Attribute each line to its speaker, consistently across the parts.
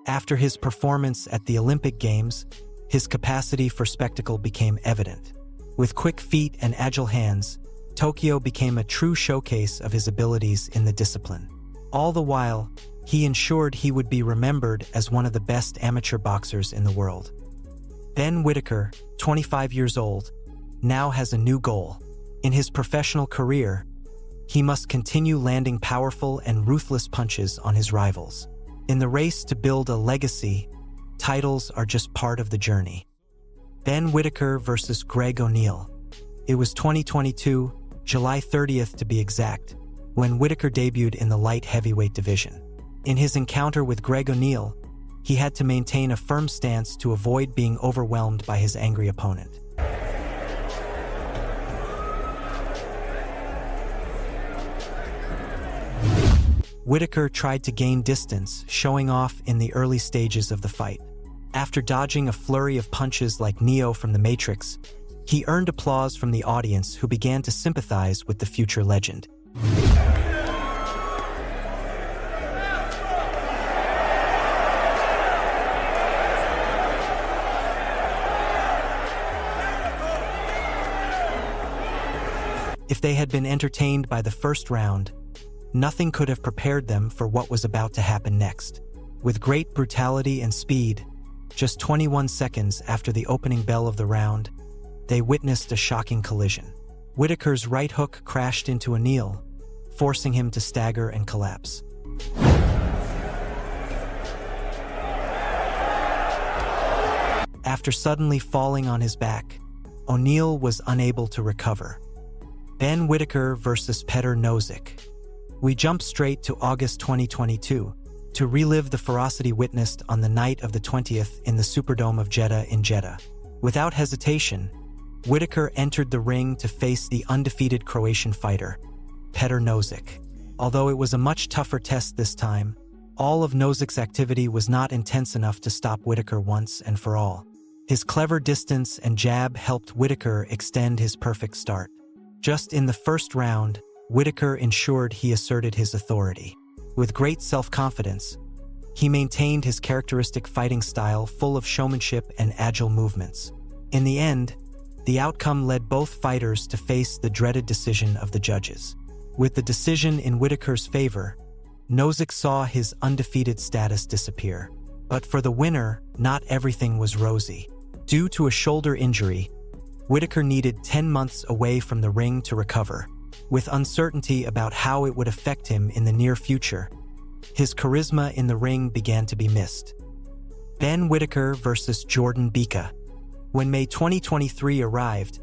Speaker 1: After his performance at the Olympic Games, his capacity for spectacle became evident. With quick feet and agile hands, Tokyo became a true showcase of his abilities in the discipline. All the while, he ensured he would be remembered as one of the best amateur boxers in the world. Ben Whittaker, 25 years old, now has a new goal. In his professional career, he must continue landing powerful and ruthless punches on his rivals. In the race to build a legacy, titles are just part of the journey. Ben Whittaker versus Greg O'Neill. It was 2022, July 30th to be exact, when Whittaker debuted in the light heavyweight division. In his encounter with Greg O'Neill, he had to maintain a firm stance to avoid being overwhelmed by his angry opponent. Whittaker tried to gain distance, showing off in the early stages of the fight. After dodging a flurry of punches like Neo from The Matrix, he earned applause from the audience, who began to sympathize with the future legend. If they had been entertained by the first round, nothing could have prepared them for what was about to happen next. With great brutality and speed, just 21 seconds after the opening bell of the round, they witnessed a shocking collision. Whittaker's right hook crashed into O'Neill, forcing him to stagger and collapse. After suddenly falling on his back, O'Neill was unable to recover. Ben Whittaker versus Petar Nosik. We jump straight to August 2022 to relive the ferocity witnessed on the night of the 20th in the Superdome of Jeddah in Jeddah. Without hesitation, Whittaker entered the ring to face the undefeated Croatian fighter, Petar Nosik. Although it was a much tougher test this time, all of Nosik's activity was not intense enough to stop Whittaker once and for all. His clever distance and jab helped Whittaker extend his perfect start. Just in the first round, Whittaker ensured he asserted his authority. With great self-confidence, he maintained his characteristic fighting style full of showmanship and agile movements. In the end, the outcome led both fighters to face the dreaded decision of the judges. With the decision in Whittaker's favor, Nosik saw his undefeated status disappear. But for the winner, not everything was rosy. Due to a shoulder injury, Whittaker needed 10 months away from the ring to recover. With uncertainty about how it would affect him in the near future, his charisma in the ring began to be missed. Ben Whittaker versus Jordan Bika. When May 2023 arrived,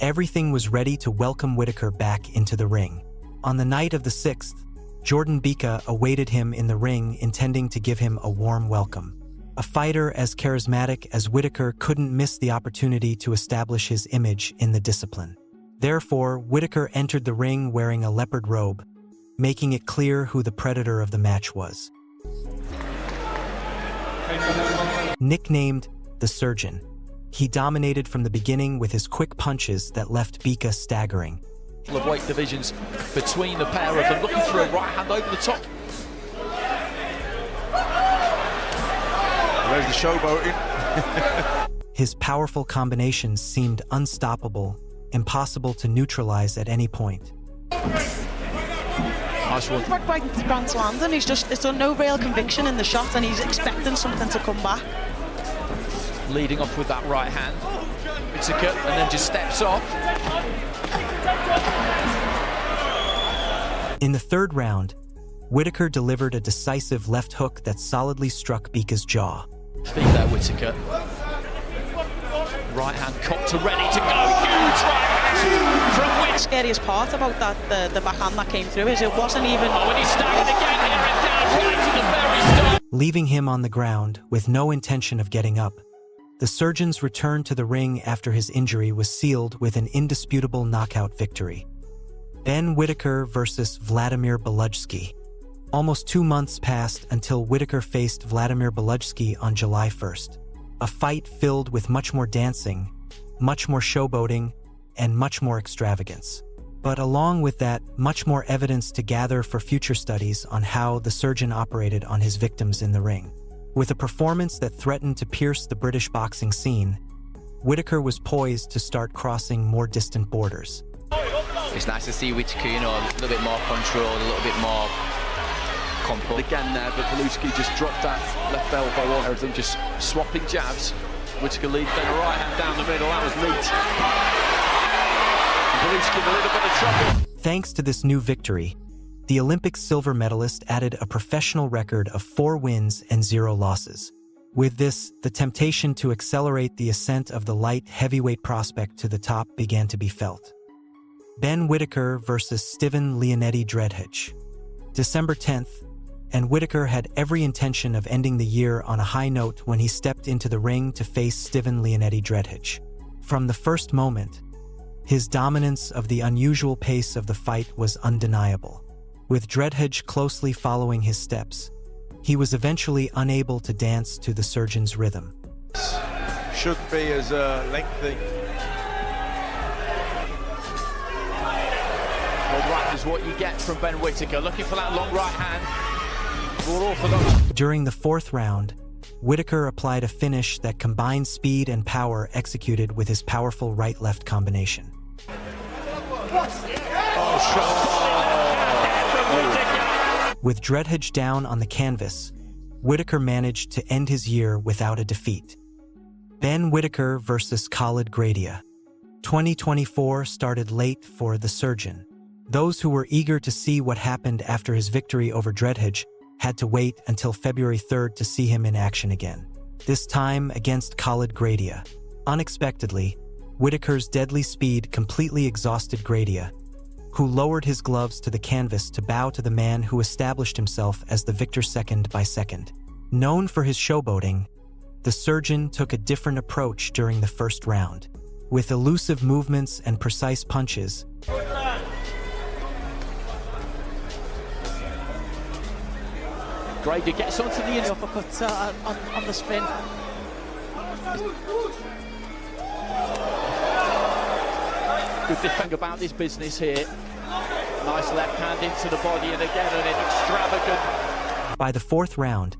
Speaker 1: everything was ready to welcome Whittaker back into the ring. On the night of the 6th, Jordan Bika awaited him in the ring, intending to give him a warm welcome. A fighter as charismatic as Whittaker couldn't miss the opportunity to establish his image in the discipline. Therefore, Whittaker entered the ring wearing a leopard robe, making it clear who the predator of the match was. Nicknamed the Surgeon, he dominated from the beginning with his quick punches that left Bika staggering.
Speaker 2: Of weight divisions between the pair of them, looking for a right hand over the top.
Speaker 3: There's the showboating.
Speaker 1: His powerful combinations seemed unstoppable, impossible to neutralize at any point.
Speaker 2: Nice one.
Speaker 4: Grant's landing. He's done no real conviction in the shot, and he's expecting something to come back.
Speaker 2: Leading off with that right hand. Whittaker, and then just steps off.
Speaker 1: In the third round, Whittaker delivered a decisive left hook that solidly struck Bika's jaw.
Speaker 2: Feet there, Whittaker. Right hand cocked and ready to go. Huge right hand from Whittaker.
Speaker 4: The scariest part about that, the backhand that came through, is it wasn't even...
Speaker 2: Oh, and he staggered again here and down right to the very start.
Speaker 1: Leaving him on the ground with no intention of getting up, the Surgeon's return to the ring after his injury was sealed with an indisputable knockout victory. Ben Whittaker versus Vladimir Belujsky. Almost 2 months passed until Whittaker faced Vladimir Belujsky on July 1st. A fight filled with much more dancing, much more showboating, and much more extravagance. But along with that, much more evidence to gather for future studies on how the Surgeon operated on his victims in the ring. With a performance that threatened to pierce the British boxing scene, Whittaker was poised to start crossing more distant borders.
Speaker 5: It's nice to see Whittaker, you know, a little bit more control, a little bit more compo.
Speaker 2: Again there, but Belujsky just dropped that left elbow on everything, just swapping jabs. Whittaker leads, then a right hand down the middle, that was neat. Belujsky in a little bit of trouble.
Speaker 1: Thanks to this new victory, the Olympic silver medalist added a professional record of 4 wins and 0 losses. With this, the temptation to accelerate the ascent of the light heavyweight prospect to the top began to be felt. Ben Whittaker versus Steven Leonetti Dreadhedge. December 10th, and Whittaker had every intention of ending the year on a high note when he stepped into the ring to face Steven Leonetti Dreadhedge. From the first moment, his dominance of the unusual pace of the fight was undeniable. With Dreadhedge closely following his steps, he was eventually unable to dance to the surgeon's rhythm.
Speaker 3: Shouldn't be as lengthy.
Speaker 2: Well, that is what you get from Ben Whittaker, looking for that long right hand. More orthodox.
Speaker 1: During the 4th round, Whittaker applied a finish that combined speed and power executed with his powerful right-left combination. With Dreadhedge down on the canvas, Whittaker managed to end his year without a defeat. Ben Whittaker versus Khalid Graidia. 2024 started late for the surgeon. Those who were eager to see what happened after his victory over Dreadhedge had to wait until February 3rd to see him in action again. This time against Khalid Graidia. Unexpectedly, Whittaker's deadly speed completely exhausted Graidia, who lowered his gloves to the canvas to bow to the man who established himself as the victor second by second. Known for his showboating, the surgeon took a different approach during the 1st round. With elusive movements and precise punches,
Speaker 2: Graidia gets onto the
Speaker 4: Uppercut on the spin.
Speaker 2: Good thing about this business here. Nice left hand into the body, and again an extravagant.
Speaker 1: By the 4th round,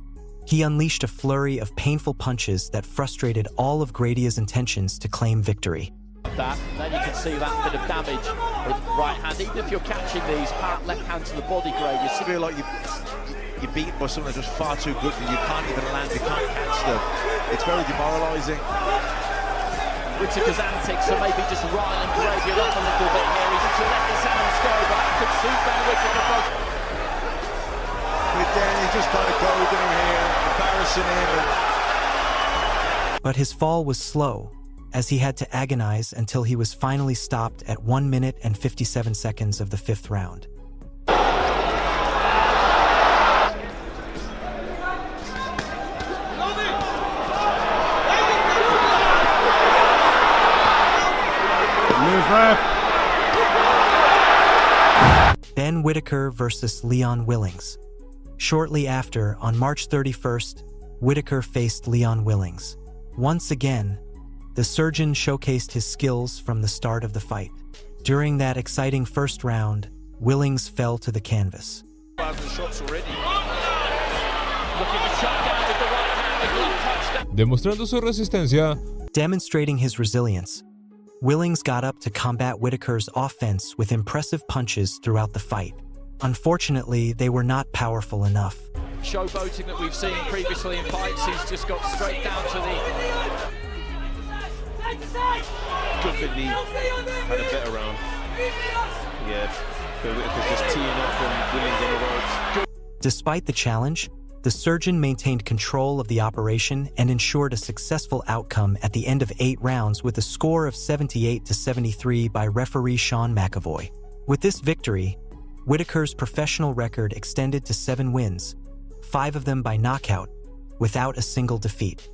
Speaker 1: he unleashed a flurry of painful punches that frustrated all of Gradia's intentions to claim victory.
Speaker 2: That, then you can see that bit of damage with right hand. Even if you're catching these, left hand to the body, Graidia.
Speaker 3: You feel like you're beaten by someone that's just far too good that you can't even land, you can't catch them. It's very demoralising.
Speaker 2: Whittaker's antics are maybe just riling Graidia up a little bit here. He's to let his hands go, but that could suit Ben Whittaker both.
Speaker 3: But then he's just kind of goading him here, embarrassing him.
Speaker 1: But his fall was slow, as he had to agonize until he was finally stopped at 1 minute and 57 seconds of the 5th round. Ben Whittaker versus Leon Willings. Shortly after, on March 31st, Whittaker faced Leon Willings. Once again, the surgeon showcased his skills from the start of the fight. During that exciting 1st round, Willings fell to the canvas.
Speaker 6: Demostrando su resistencia.
Speaker 1: Demonstrating his resilience, Willings got up to combat Whittaker's offense with impressive punches throughout the fight. Unfortunately, they were not powerful enough.
Speaker 2: Showboating that we've seen previously in fights, he's just got straight down to the...
Speaker 7: Good that he had a bit around. Yeah, but Whittaker's just teeing up and Willings on the ropes.
Speaker 1: Despite the challenge, the surgeon maintained control of the operation and ensured a successful outcome at the end of 8 rounds with a score of 78-73 by referee Sean McAvoy. With this victory, Whittaker's professional record extended to 7 wins, 5 of them by knockout, without a single defeat.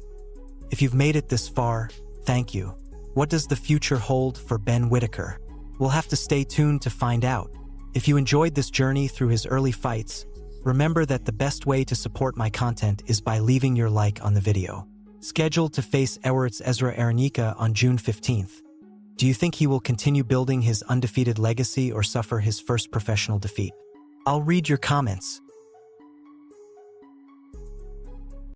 Speaker 1: If you've made it this far, thank you. What does the future hold for Ben Whittaker? We'll have to stay tuned to find out. If you enjoyed this journey through his early fights, remember that the best way to support my content is by leaving your like on the video. Scheduled to face Ewert's Ezra Aranika on June 15th. Do you think he will continue building his undefeated legacy or suffer his first professional defeat? I'll read your comments.